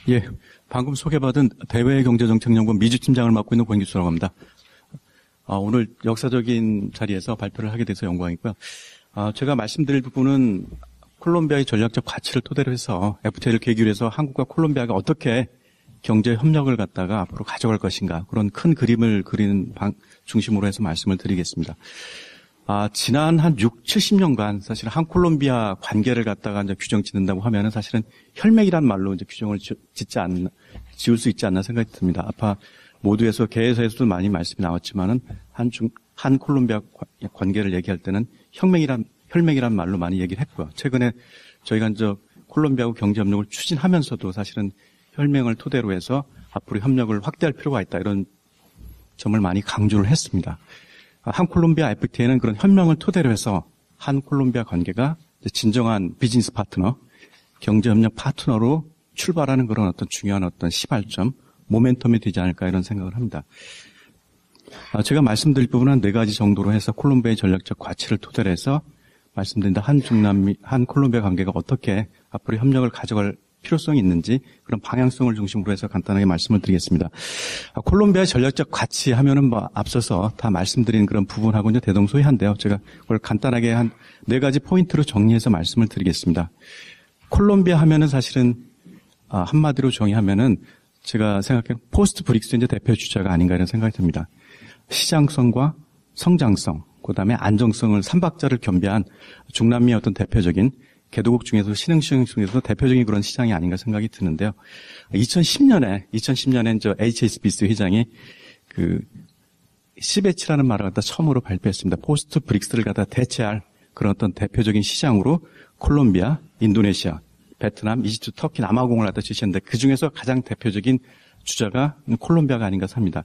예, 방금 소개받은 대외경제정책연구원 미주팀장을 맡고 있는 권기수라고 합니다. 오늘 역사적인 자리에서 발표를 하게 돼서 영광이고요. 제가 말씀드릴 부분은 콜롬비아의 전략적 가치를 토대로 해서 FTA를 계기로 해서 한국과 콜롬비아가 어떻게 경제 협력을 갖다가 앞으로 가져갈 것인가, 그런 큰 그림을 그리는 중심으로 해서 말씀을 드리겠습니다. 지난 한 70년간 사실 한 콜롬비아 관계를 갖다가 이제 규정 짓는다고 하면은 사실은 혈맥이란 말로 이제 규정을 지을 수 있지 않나 생각이 듭니다. 아까 모두에서 개에서도 많이 말씀이 나왔지만은 한 콜롬비아 관계를 얘기할 때는 혈맥이란 말로 많이 얘기를 했고요. 최근에 저희가 이제 콜롬비아하고 경제 협력을 추진하면서도 사실은 혈맹을 토대로 해서 앞으로 협력을 확대할 필요가 있다, 이런 점을 많이 강조를 했습니다. 한 콜롬비아 FTA는 그런 협력을 토대로 해서 한 콜롬비아 관계가 진정한 비즈니스 파트너, 경제협력 파트너로 출발하는 그런 어떤 중요한 어떤 시발점, 모멘텀이 되지 않을까, 이런 생각을 합니다. 제가 말씀드릴 부분은 4가지 정도로 해서 콜롬비아의 전략적 가치를 토대로 해서 말씀드린다. 한 콜롬비아 관계가 어떻게 앞으로 협력을 가져갈 필요성이 있는지, 그런 방향성을 중심으로 해서 간단하게 말씀을 드리겠습니다. 콜롬비아의 전략적 가치 하면은 앞서서 다 말씀드린 그런 부분하고 이제 대동소이한데요. 제가 그걸 간단하게 한 4가지 포인트로 정리해서 말씀을 드리겠습니다. 콜롬비아 하면은 사실은 한마디로 정의하면은 제가 생각해요, 포스트 브릭스 이제 대표 주자가 아닌가, 이런 생각이 듭니다. 시장성과 성장성, 그다음에 안정성을 3박자를 겸비한 중남미의 어떤 대표적인 개도국 중에서 신흥시장 중에서 대표적인 그런 시장이 아닌가 생각이 드는데요. 2010년에 HSBC 회장이 시베치라는 말을 갖다 처음으로 발표했습니다. 포스트 브릭스를 갖다 대체할 그런 어떤 대표적인 시장으로 콜롬비아, 인도네시아, 베트남, 이집트, 터키, 남아공을 갖다 지시했는데 그 중에서 가장 대표적인 주자가 콜롬비아가 아닌가 합니다.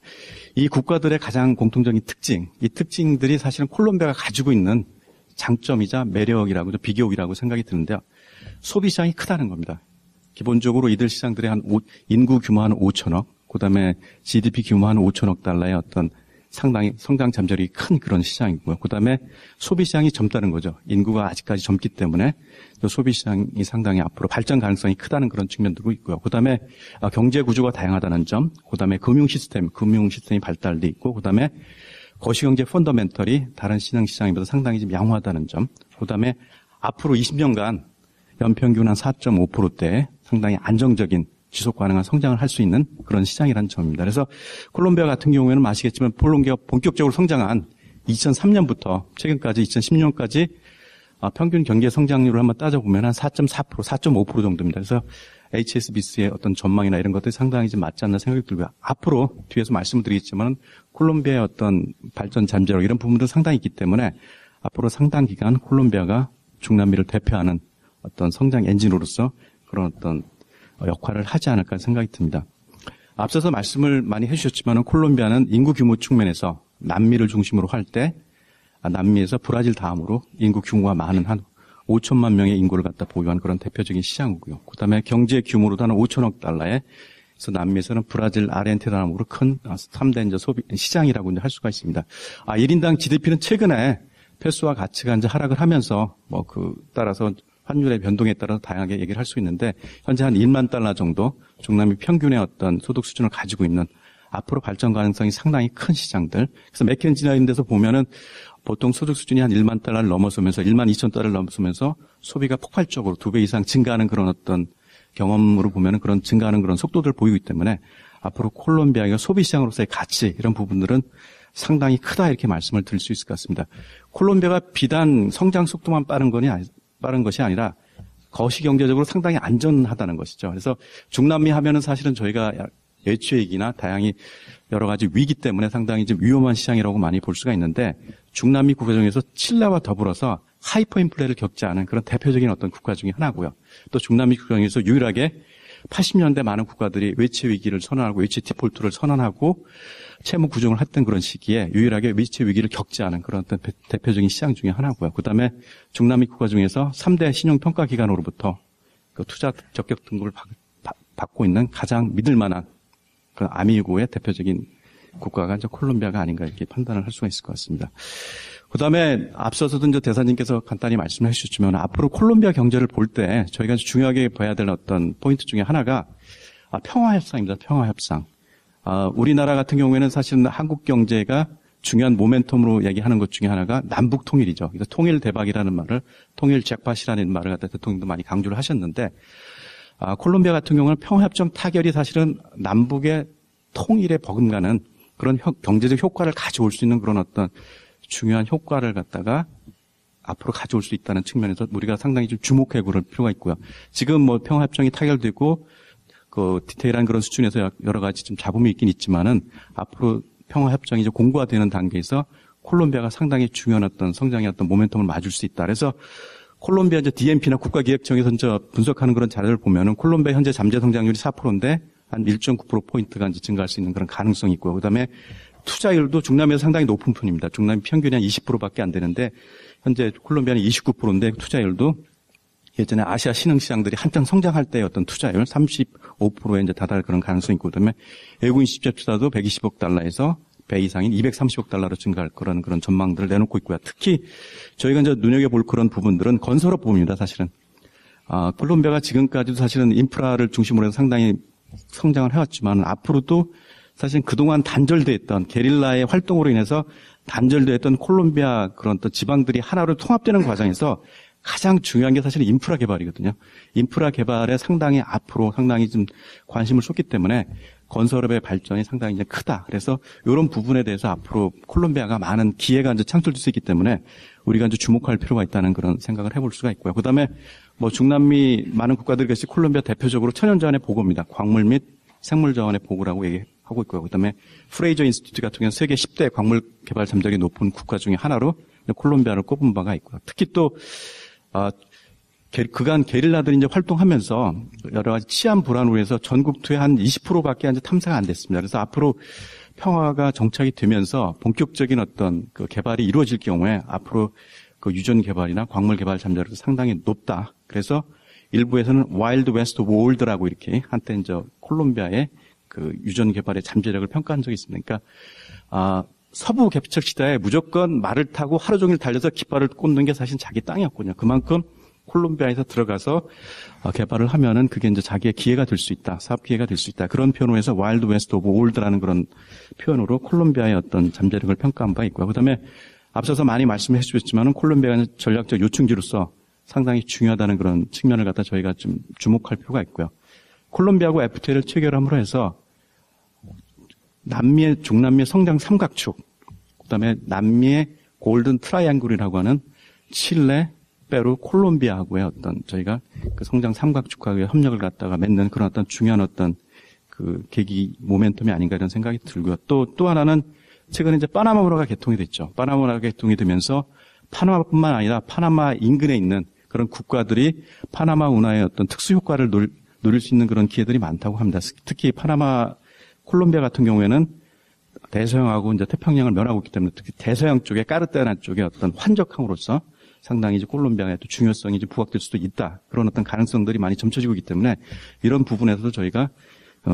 이 국가들의 가장 공통적인 특징, 이 특징들이 사실은 콜롬비아가 가지고 있는 장점이자 매력이라고, 비교이라고 생각이 드는데요. 소비시장이 크다는 겁니다. 기본적으로 이들 시장들의 인구 규모 한 5천억, 그 다음에 GDP 규모 한 5천억 달러의 어떤 상당히 성장 잠재력이 큰 그런 시장이고요. 그 다음에 소비시장이 젊다는 거죠. 인구가 아직까지 젊기 때문에 소비시장이 상당히 앞으로 발전 가능성이 크다는 그런 측면도 있고요. 그 다음에 경제 구조가 다양하다는 점, 그 다음에 금융 시스템이 발달돼 있고, 그 다음에 거시경제 펀더멘털이 다른 신흥시장보다 상당히 좀 양호하다는 점, 그 다음에 앞으로 20년간 연평균 한 4.5%대에 상당히 안정적인 지속 가능한 성장을 할 수 있는 그런 시장이라는 점입니다. 그래서 콜롬비아 같은 경우에는 아시겠지만 콜롬비아가 본격적으로 성장한 2003년부터 최근까지 2010년까지 평균 경제 성장률을 한번 따져보면 한 4.4%, 4.5% 정도입니다. 그래서 HSBC의 어떤 전망이나 이런 것들이 상당히 좀 맞지 않나 생각이 들고요. 앞으로 뒤에서 말씀을 드리겠지만 콜롬비아의 어떤 발전 잠재력, 이런 부분도 상당히 있기 때문에 앞으로 상당 기간 콜롬비아가 중남미를 대표하는 어떤 성장 엔진으로서 그런 어떤 역할을 하지 않을까 생각이 듭니다. 앞서서 말씀을 많이 해주셨지만 콜롬비아는 인구 규모 측면에서 남미를 중심으로 할 때 남미에서 브라질 다음으로 인구 규모가 많은 한 5천만 명의 인구를 갖다 보유한 그런 대표적인 시장이고요. 그다음에 경제 규모로도 한 5천억 달러에 그래서 남미에서는 브라질, 아르헨티나 다음으로 큰 3대 이제 소비 시장이라고 이제 할 수가 있습니다. 1인당 GDP는 최근에 페소와 가치가 이제 하락을 하면서 따라서 환율의 변동에 따라 다양하게 얘기를 할 수 있는데 현재 한 1만 달러 정도 중남미 평균의 어떤 소득 수준을 가지고 있는 앞으로 발전 가능성이 상당히 큰 시장들. 그래서 맥켄지나 이런 데서 보면은 보통 소득 수준이 한 1만 달러를 넘어서면서 1만 2천 달러를 넘어서면서 소비가 폭발적으로 2배 이상 증가하는 그런 어떤 경험으로 보면은 그런 증가하는 그런 속도들을 보이기 때문에 앞으로 콜롬비아가 소비 시장으로서의 가치, 이런 부분들은 상당히 크다, 이렇게 말씀을 드릴 수 있을 것 같습니다. 콜롬비아가 비단 성장 속도만 빠른 것이 아니라 거시 경제적으로 상당히 안전하다는 것이죠. 그래서 중남미 하면은 사실은 저희가 외추위기나 다양히 여러 가지 위기 때문에 상당히 좀 위험한 시장이라고 많이 볼 수가 있는데, 중남미 국가 중에서 칠레와 더불어서 하이퍼 인플레를 겪지 않은 그런 대표적인 어떤 국가 중에 하나고요. 또 중남미 국가 중에서 유일하게 80년대 많은 국가들이 외채 위기를 선언하고 외채 디폴트를 선언하고 채무 구정을 했던 그런 시기에 유일하게 외채 위기를 겪지 않은 그런 어떤 대표적인 시장 중에 하나고요. 그다음에 중남미 국가 중에서 3대 신용평가 기관으로부터 그 투자 적격 등급을 받고 있는 가장 믿을 만한 그 아미고의 대표적인 국가가 이제 콜롬비아가 아닌가, 이렇게 판단을 할 수가 있을 것 같습니다. 그다음에 앞서서도 이제 대사님께서 간단히 말씀해 주셨지만 앞으로 콜롬비아 경제를 볼 때 저희가 중요하게 봐야 될 어떤 포인트 중에 하나가 평화협상입니다. 평화협상. 우리나라 같은 경우에는 사실은 한국 경제가 중요한 모멘텀으로 얘기하는 것 중에 하나가 남북 통일이죠. 그래서 통일 대박이라는 말을, 통일 잭팟이라는 말을 갖다 대통령도 많이 강조를 하셨는데, 콜롬비아 같은 경우는 평화협정 타결이 사실은 남북의 통일에 버금가는 그런 경제적 효과를 가져올 수 있는 그런 어떤 중요한 효과를 갖다가 앞으로 가져올 수 있다는 측면에서 우리가 상당히 좀 주목해 볼 필요가 있고요. 지금 뭐 평화협정이 타결되고 그 디테일한 그런 수준에서 여러 가지 좀 잡음이 있긴 있지만은 앞으로 평화협정이 이제 공고화되는 단계에서 콜롬비아가 상당히 중요한 어떤 성장의 어떤 모멘텀을 맞을 수 있다. 그래서 콜롬비아 이제 DMP나 국가기획청에서 이제 분석하는 그런 자료를 보면은 콜롬비아 현재 잠재 성장률이 4%인데 한 1.9%포인트가 이제 증가할 수 있는 그런 가능성이 있고요. 그 다음에 투자율도 중남미에서 상당히 높은 편입니다. 중남미 평균이 한 20%밖에 안 되는데 현재 콜롬비아는 29%인데 투자율도 예전에 아시아 신흥시장들이 한창 성장할 때의 어떤 투자율 35%에 이제 다다를 그런 가능성이 있고 그다음에 외국인 직접 투자도 120억 달러에서 배 이상인 230억 달러로 증가할 그런 전망들을 내놓고 있고요. 특히 저희가 이제 눈여겨볼 그런 부분들은 건설업 부분입니다. 사실은 콜롬비아가 지금까지도 사실은 인프라를 중심으로 해서 상당히 성장을 해왔지만 앞으로도 사실 그동안 단절돼 있던 게릴라의 활동으로 인해서 단절돼 있던 콜롬비아 그런 또 지방들이 하나로 통합되는 과정에서 가장 중요한 게 사실 인프라 개발이거든요. 인프라 개발에 앞으로 상당히 좀 관심을 쏟기 때문에 건설업의 발전이 상당히 이제 크다. 그래서 이런 부분에 대해서 앞으로 콜롬비아가 많은 기회가 이제 창출될 수 있기 때문에 우리가 이제 주목할 필요가 있다는 그런 생각을 해볼 수가 있고요. 그 다음에 뭐 중남미 많은 국가들이 같이 콜롬비아 대표적으로 천연자원의 보고입니다. 광물 및 생물자원의 보고라고 얘기하고 있고요. 그 다음에 프레이저 인스티튜트 같은 경우는 세계 10대 광물 개발 잠재력이 높은 국가 중에 하나로 콜롬비아를 꼽은 바가 있고요. 특히 또 그간 게릴라들이 이제 활동하면서 여러 가지 치안 불안으로 해서 전국 투의 한 20%밖에 이제 탐사가 안 됐습니다. 그래서 앞으로 평화가 정착이 되면서 본격적인 어떤 그 개발이 이루어질 경우에 앞으로 그 유전 개발이나 광물 개발 잠재력이 상당히 높다. 그래서 일부에서는 와일드 웨스트 월드라고 이렇게 한때 이제 콜롬비아의 그 유전 개발의 잠재력을 평가한 적이 있습니다. 그러니까 서부 개척 시대에 무조건 말을 타고 하루 종일 달려서 깃발을 꽂는 게 사실 자기 땅이었거든요. 그만큼 콜롬비아에서 들어가서 개발을 하면은 그게 이제 자기의 기회가 될 수 있다. 사업 기회가 될 수 있다. 그런 표현으로 해서 와일드 웨스트 오브 올드라는 그런 표현으로 콜롬비아의 어떤 잠재력을 평가한 바 있고요. 그다음에 앞서서 많이 말씀해 주셨지만은 콜롬비아는 전략적 요충지로서 상당히 중요하다는 그런 측면을 갖다 저희가 좀 주목할 필요가 있고요. 콜롬비아하고 FTA를 체결함으로 해서 중남미의 성장 삼각축, 그다음에 남미의 골든 트라이앵글이라고 하는 칠레, 페루, 콜롬비아하고의 어떤 저희가 그 성장 삼각축하고의 협력을 갖다가 맺는 그런 어떤 중요한 어떤 그 계기 모멘텀이 아닌가 이런 생각이 들고요. 또 하나는 최근에 이제 파나마 운하가 개통이 됐죠. 파나마 운하가 개통이 되면서 파나마뿐만 아니라 파나마 인근에 있는 그런 국가들이 파나마 운하의 어떤 특수 효과를 노릴 수 있는 그런 기회들이 많다고 합니다. 특히 콜롬비아 같은 경우에는 대서양하고 이제 태평양을 면하고 있기 때문에 특히 대서양 쪽에 까르타헤나 쪽에 어떤 환적함으로써 상당히 이제 콜롬비아의 또 중요성이 이제 부각될 수도 있다. 그런 어떤 가능성들이 많이 점쳐지고 있기 때문에 이런 부분에서도 저희가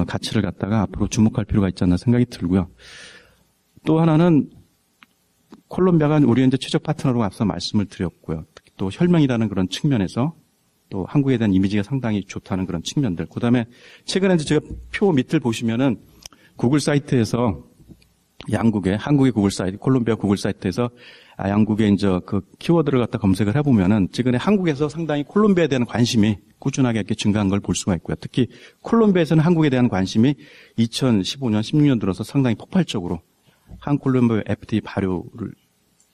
가치를 갖다가 앞으로 주목할 필요가 있지 않나 생각이 들고요. 또 하나는 콜롬비아가 우리의 이제 최적 파트너로 앞서 말씀을 드렸고요. 특히 또 혈맹이라는 그런 측면에서 또 한국에 대한 이미지가 상당히 좋다는 그런 측면들. 그다음에 최근에 이제 제가 표 밑을 보시면은 구글 사이트에서 한국의 구글 사이트, 콜롬비아 구글 사이트에서 양국의 이제 그 키워드를 갖다 검색을 해보면은 최근에 한국에서 상당히 콜롬비아에 대한 관심이 꾸준하게 이렇게 증가한 걸 볼 수가 있고요. 특히 콜롬비아에서는 한국에 대한 관심이 2015년, 16년 들어서 상당히 폭발적으로 한콜롬비아 FTA 발효를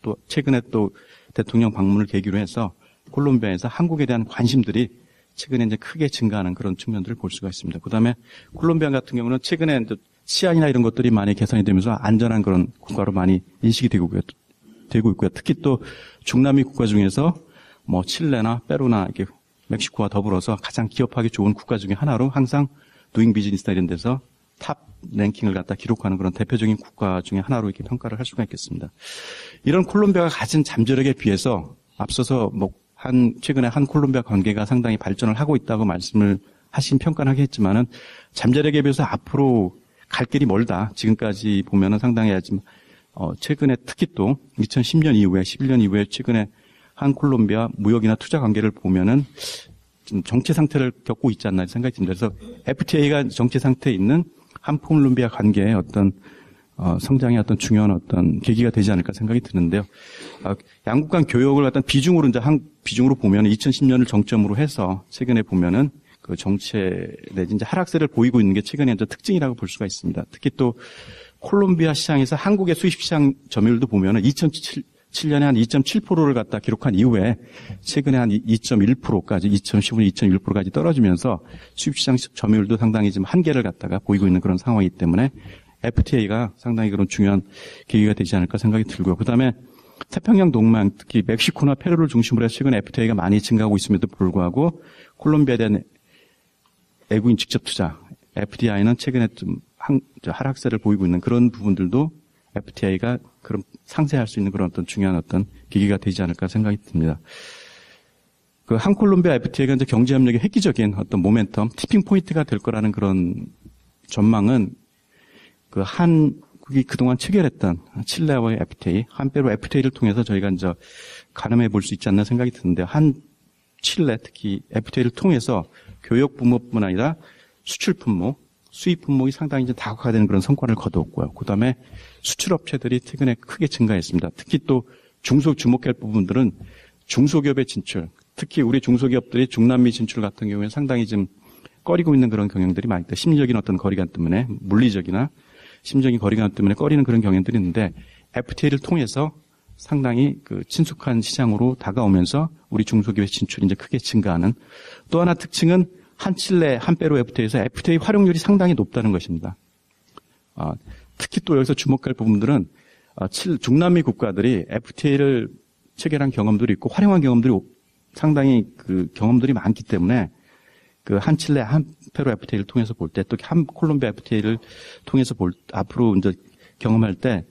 또 최근에 또 대통령 방문을 계기로 해서 콜롬비아에서 한국에 대한 관심들이 최근에 이제 크게 증가하는 그런 측면들을 볼 수가 있습니다. 그다음에 콜롬비아 같은 경우는 최근에 이제 치안이나 이런 것들이 많이 개선이 되면서 안전한 그런 국가로 많이 인식이 되고 있고요. 특히 또 중남미 국가 중에서 뭐 칠레나 페루나 이렇게 멕시코와 더불어서 가장 기업하기 좋은 국가 중에 하나로 항상 두잉 비즈니스나 이런 데서 탑 랭킹을 갖다 기록하는 그런 대표적인 국가 중에 하나로 이렇게 평가를 할 수가 있겠습니다. 이런 콜롬비아가 가진 잠재력에 비해서 앞서서 최근에 콜롬비아 관계가 상당히 발전을 하고 있다고 말씀을 하신 평가는 하겠지만은 잠재력에 비해서 앞으로 갈 길이 멀다. 지금까지 보면은 상당히 하지만 최근에 특히 또 2010년 이후에 11년 이후에 최근에 콜롬비아 무역이나 투자 관계를 보면은 좀 정체 상태를 겪고 있지 않나 생각이 듭니다. 그래서 FTA가 정체 상태에 있는 한콜롬비아 관계의 어떤 성장의 어떤 중요한 어떤 계기가 되지 않을까 생각이 드는데요. 양국 간 교역을 어떤 비중으로 비중으로 보면 2010년을 정점으로 해서 최근에 보면은 그 정체 내지 이제 하락세를 보이고 있는 게 최근의 이제 특징이라고 볼 수가 있습니다. 특히 또 콜롬비아 시장에서 한국의 수입 시장 점유율도 보면은 2007년에 한 2.7%를 갖다 기록한 이후에 최근에 한 2.1%까지 2015년 2.1%까지 떨어지면서 수입 시장 점유율도 상당히 좀 한계를 갖다가 보이고 있는 그런 상황이기 때문에 FTA가 상당히 그런 중요한 계기가 되지 않을까 생각이 들고요. 그다음에 태평양 동맹, 특히 멕시코나 페루를 중심으로 해서 최근 FTA가 많이 증가하고 있음에도 불구하고 콜롬비아에 대한 외국인 직접 투자, FDI는 최근에 좀 하락세를 보이고 있는 그런 부분들도 FTA가 그런 상쇄할 수 있는 그런 어떤 중요한 어떤 계기가 되지 않을까 생각이 듭니다. 그 한콜롬비아 FTA가 이제 경제협력의 획기적인 어떤 모멘텀, 티핑 포인트가 될 거라는 그런 전망은 그 한국이 그동안 체결했던 칠레와의 FTA, 한페루 FTA를 통해서 저희가 이제 가늠해 볼 수 있지 않나 생각이 드는데 칠레 특히 FTA를 통해서 교역 분모뿐 아니라 수출 품목, 수입 품목이 상당히 이제 다각화되는 그런 성과를 거두었고요. 그다음에 수출 업체들이 최근에 크게 증가했습니다. 특히 또 주목할 부분들은 중소기업의 진출, 특히 우리 중소기업들이 중남미 진출 같은 경우에 상당히 좀 꺼리고 있는 그런 경향들이 많이 있다. 심리적인 어떤 거리감 때문에, 물리적이나 심적인 거리감 때문에 꺼리는 그런 경향들이 있는데 FTA를 통해서 상당히 그 친숙한 시장으로 다가오면서 우리 중소기업의 진출이 이제 크게 증가하는 또 하나 특징은 한칠레, 한페루 FTA에서 FTA 활용률이 상당히 높다는 것입니다. 특히 또 여기서 주목할 부분들은 중남미 국가들이 FTA를 체결한 경험들이 있고 활용한 경험들이 상당히 그 경험들이 많기 때문에 그 한칠레, 한페루 FTA를 통해서 볼 때 또 한콜롬비아 FTA를 통해서 앞으로 이제 경험할 때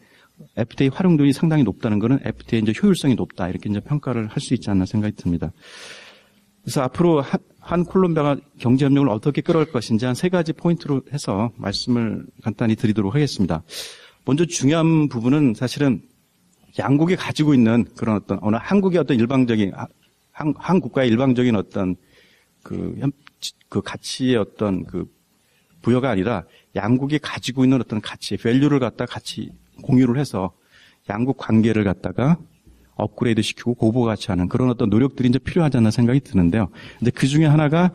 FTA 활용률이 상당히 높다는 것은 FTA 이제 효율성이 높다 이렇게 이제 평가를 할 수 있지 않나 생각이 듭니다. 그래서 앞으로 한콜롬비아가 경제협력을 어떻게 끌어올 것인지 한 세 가지 포인트로 해서 말씀을 간단히 드리도록 하겠습니다. 먼저 중요한 부분은 사실은 양국이 가지고 있는 그런 어떤 어느 한국의 어떤 일방적인 한 국가의 일방적인 어떤 그 가치의 어떤 그 부여가 아니라 양국이 가지고 있는 어떤 가치, 밸류를 갖다 같이 공유를 해서 양국 관계를 갖다가 업그레이드 시키고 고부가치하는 그런 어떤 노력들이 이제 필요하지 않나 생각이 드는데요. 근데 그 중에 하나가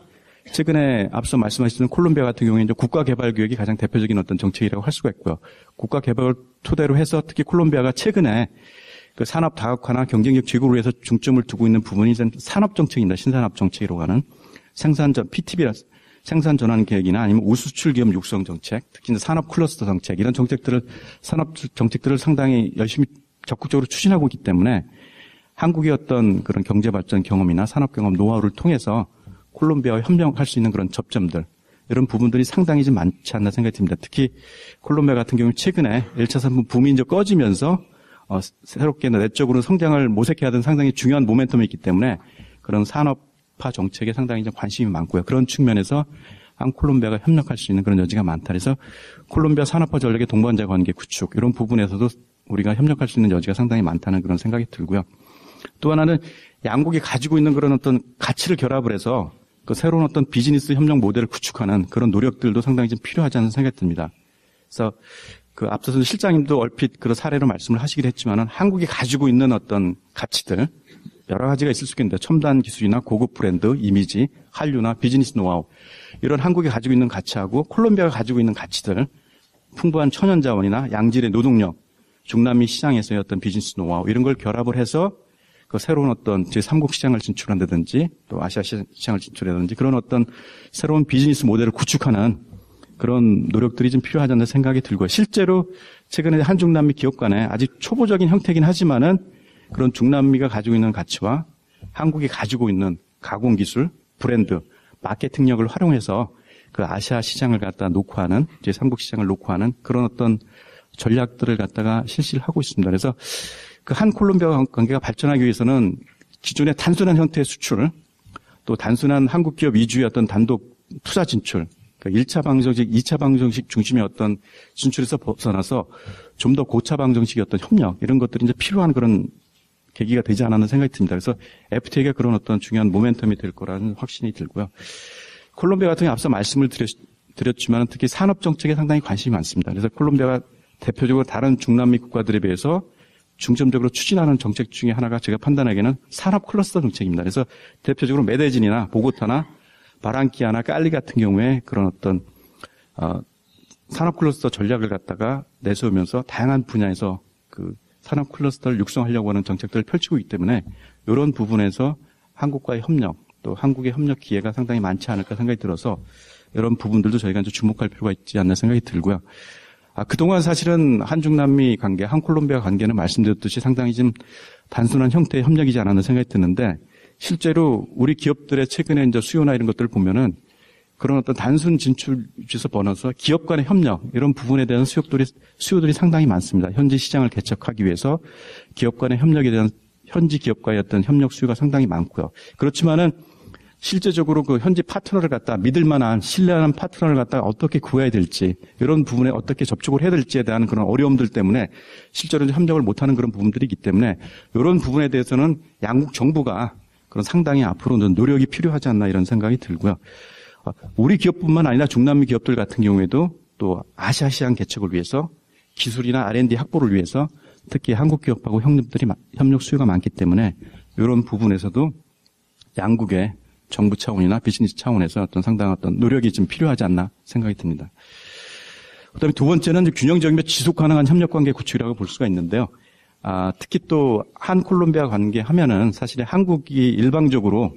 최근에 앞서 말씀하신 콜롬비아 같은 경우에 이제 국가개발교육이 가장 대표적인 어떤 정책이라고 할 수가 있고요. 국가개발을 토대로 해서 특히 콜롬비아가 최근에 그 산업 다각화나 경쟁력 제고를 위해서 중점을 두고 있는 부분이 이제 산업 정책입니다. 신산업 정책이라고 하는 PTB라 생산 전환 계획이나 아니면 우수출 기업 육성 정책, 특히 이제 산업 클러스터 정책 이런 산업 정책들을 상당히 열심히 적극적으로 추진하고 있기 때문에 한국의 어떤 그런 경제 발전 경험이나 산업 경험 노하우를 통해서 콜롬비아와 협력할 수 있는 그런 접점들 이런 부분들이 상당히 좀 많지 않나 생각이 듭니다. 특히 콜롬비아 같은 경우 최근에 1차 산업 붐이 이제 꺼지면서 새롭게 내적으로 성장을 모색해야 하는 상당히 중요한 모멘텀이 있기 때문에 그런 산업화 정책에 상당히 좀 관심이 많고요. 그런 측면에서 콜롬비아가 협력할 수 있는 그런 여지가 많다. 그래서 콜롬비아 산업화 전략의 동반자 관계 구축 이런 부분에서도 우리가 협력할 수 있는 여지가 상당히 많다는 그런 생각이 들고요. 또 하나는 양국이 가지고 있는 그런 어떤 가치를 결합을 해서 그 새로운 어떤 비즈니스 협력 모델을 구축하는 그런 노력들도 상당히 좀 필요하지 않은 생각이 듭니다. 그래서 그 앞서서 실장님도 얼핏 그런 사례로 말씀을 하시긴 했지만은 한국이 가지고 있는 어떤 가치들 여러 가지가 있을 수 있겠는데 첨단 기술이나 고급 브랜드, 이미지, 한류나 비즈니스 노하우 이런 한국이 가지고 있는 가치하고 콜롬비아가 가지고 있는 가치들 풍부한 천연 자원이나 양질의 노동력 중남미 시장에서의 어떤 비즈니스 노하우 이런 걸 결합을 해서 그 새로운 어떤 제3국 시장을 진출한다든지 또 아시아 시장을 진출한다든지 그런 어떤 새로운 비즈니스 모델을 구축하는 그런 노력들이 좀 필요하지 않나 생각이 들고요. 실제로 최근에 한중남미 기업 간에 아직 초보적인 형태이긴 하지만은 그런 중남미가 가지고 있는 가치와 한국이 가지고 있는 가공기술, 브랜드, 마케팅력을 활용해서 그 아시아 시장을 갖다 녹화하는 제3국 시장을 녹화하는 그런 어떤 전략들을 갖다가 실시를 하고 있습니다. 그래서 그 한 콜롬비아 관계가 발전하기 위해서는 기존의 단순한 형태의 수출, 또 단순한 한국 기업 위주의 어떤 단독 투자 진출, 그러니까 1차 방정식, 2차 방정식 중심의 어떤 진출에서 벗어나서 좀 더 고차 방정식의 어떤 협력 이런 것들이 이제 필요한 그런 계기가 되지 않았나 생각이 듭니다. 그래서 FTA가 그런 어떤 중요한 모멘텀이 될 거라는 확신이 들고요. 콜롬비아 같은 경우 앞서 말씀을 드렸지만 특히 산업 정책에 상당히 관심이 많습니다. 그래서 콜롬비아가 대표적으로 다른 중남미 국가들에 비해서 중점적으로 추진하는 정책 중에 하나가 제가 판단하기에는 산업 클러스터 정책입니다. 그래서 대표적으로 메데진이나 보고타나 바랑키아나 깔리 같은 경우에 그런 어떤 산업 클러스터 전략을 갖다가 내세우면서 다양한 분야에서 그 산업 클러스터를 육성하려고 하는 정책들을 펼치고 있기 때문에 이런 부분에서 한국과의 협력, 또 한국의 협력 기회가 상당히 많지 않을까 생각이 들어서 이런 부분들도 저희가 이제 주목할 필요가 있지 않나 생각이 들고요. 그동안 사실은 한중남미 관계, 한콜롬비아 관계는 말씀드렸듯이 상당히 좀 단순한 형태의 협력이지 않았나 생각이 드는데 실제로 우리 기업들의 최근에 이제 수요나 이런 것들을 보면은 그런 어떤 단순 진출에서 벗어나서 기업 간의 협력 이런 부분에 대한 수요들이 상당히 많습니다. 현지 시장을 개척하기 위해서 기업 간의 협력에 대한 현지 기업과의 어떤 협력 수요가 상당히 많고요. 그렇지만은 실제적으로 그 현지 파트너를 갖다 믿을 만한 신뢰하는 파트너를 갖다가 어떻게 구해야 될지 이런 부분에 어떻게 접촉을 해야 될지에 대한 그런 어려움들 때문에 실제로 협력을 못하는 그런 부분들이 있기 때문에 이런 부분에 대해서는 양국 정부가 그런 상당히 앞으로는 노력이 필요하지 않나 이런 생각이 들고요. 우리 기업뿐만 아니라 중남미 기업들 같은 경우에도 또 아시아 시장 개척을 위해서 기술이나 R&D 확보를 위해서 특히 한국 기업하고 협력 수요가 많기 때문에 이런 부분에서도 양국의 정부 차원이나 비즈니스 차원에서 어떤 상당한 어떤 노력이 좀 필요하지 않나 생각이 듭니다. 그다음에 두 번째는 균형적이며 지속 가능한 협력 관계 구축이라고 볼 수가 있는데요. 특히 또 한 콜롬비아 관계 하면은 사실 한국이 일방적으로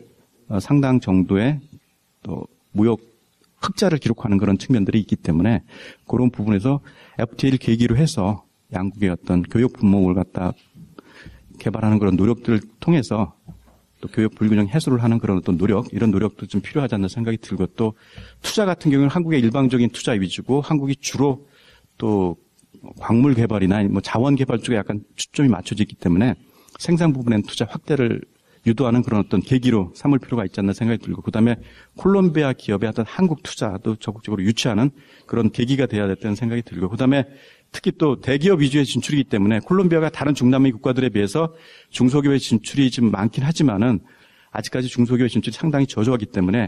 상당 정도의 또 무역 흑자를 기록하는 그런 측면들이 있기 때문에 그런 부분에서 FTA를 계기로 해서 양국의 어떤 교역 분모를 갖다 개발하는 그런 노력들을 통해서 또 교역 불균형 해소를 하는 그런 어떤 노력, 이런 노력도 좀 필요하지 않나 생각이 들고 또 투자 같은 경우는 한국의 일방적인 투자 위주고 한국이 주로 또 광물 개발이나 뭐 자원 개발 쪽에 약간 초점이 맞춰져 있기 때문에 생산 부분엔 투자 확대를 유도하는 그런 어떤 계기로 삼을 필요가 있지 않나 생각이 들고 그다음에 콜롬비아 기업의 어떤 한국 투자도 적극적으로 유치하는 그런 계기가 돼야 됐다는 생각이 들고 그다음에 특히 또 대기업 위주의 진출이기 때문에 콜롬비아가 다른 중남미 국가들에 비해서 중소기업의 진출이 좀 많긴 하지만은 아직까지 중소기업의 진출이 상당히 저조하기 때문에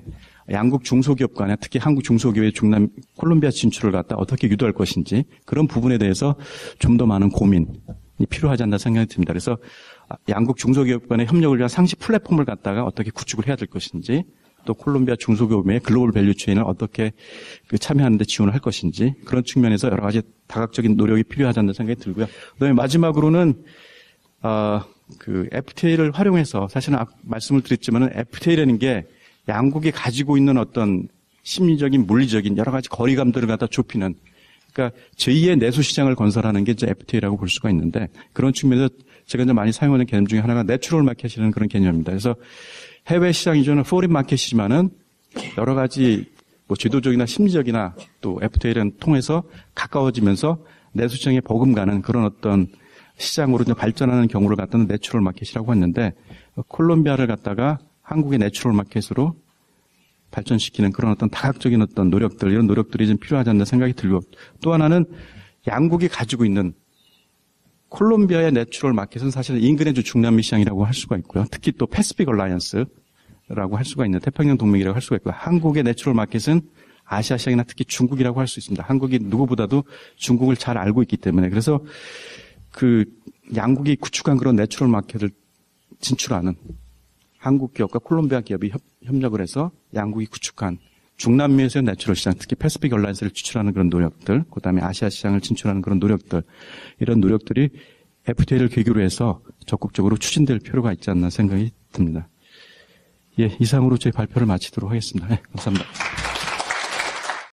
양국 중소기업 간에 특히 한국 중소기업의 콜롬비아 진출을 갖다 어떻게 유도할 것인지 그런 부분에 대해서 좀 더 많은 고민이 필요하지 않나 생각이 듭니다. 그래서 양국 중소기업 간의 협력을 위한 상시 플랫폼을 갖다가 어떻게 구축을 해야 될 것인지 또 콜롬비아 중소기업의 글로벌 밸류 체인을 어떻게 참여하는 데 지원을 할 것인지 그런 측면에서 여러 가지 다각적인 노력이 필요하지 않나 생각이 들고요. 그다음에 마지막으로는 그 FTA를 활용해서 사실은 말씀을 드렸지만은 FTA라는 게 양국이 가지고 있는 어떤 심리적인 물리적인 여러 가지 거리감들을 갖다 좁히는 그러니까 제2의 내수 시장을 건설하는 게 이제 FTA라고 볼 수가 있는데 그런 측면에서 제가 이제 많이 사용하는 개념 중에 하나가 내추럴 마켓이라는 그런 개념입니다. 그래서 해외 시장이죠는 포린 마켓이지만은 여러 가지 뭐 제도적이나 심리적이나 또 FTA를 통해서 가까워지면서 내수 시장에 버금가는 그런 어떤 시장으로 이제 발전하는 경우를 갖다는 내추럴 마켓이라고 했는데 콜롬비아를 갖다가 한국의 내추럴 마켓으로 발전시키는 그런 어떤 다각적인 어떤 노력들 이런 노력들이 좀 필요하지 않나 생각이 들고 또 하나는 양국이 가지고 있는 콜롬비아의 내추럴 마켓은 사실 인근의 주 중남미 시장이라고 할 수가 있고요. 특히 또 패시픽 얼라이언스라고 할 수가 있는 태평양 동맹이라고 할 수가 있고요. 한국의 내추럴 마켓은 아시아 시장이나 특히 중국이라고 할 수 있습니다. 한국이 누구보다도 중국을 잘 알고 있기 때문에 그래서 그 양국이 구축한 그런 내추럴 마켓을 진출하는 한국 기업과 콜롬비아 기업이 협력을 해서 양국이 구축한 중남미에서의 내추럴 시장, 특히 패시픽 얼라이언스를 추출하는 그런 노력들, 그다음에 아시아 시장을 진출하는 그런 노력들, 이런 노력들이 FTA를 계기로 해서 적극적으로 추진될 필요가 있지 않나 생각이 듭니다. 예, 이상으로 제 발표를 마치도록 하겠습니다. 네, 감사합니다.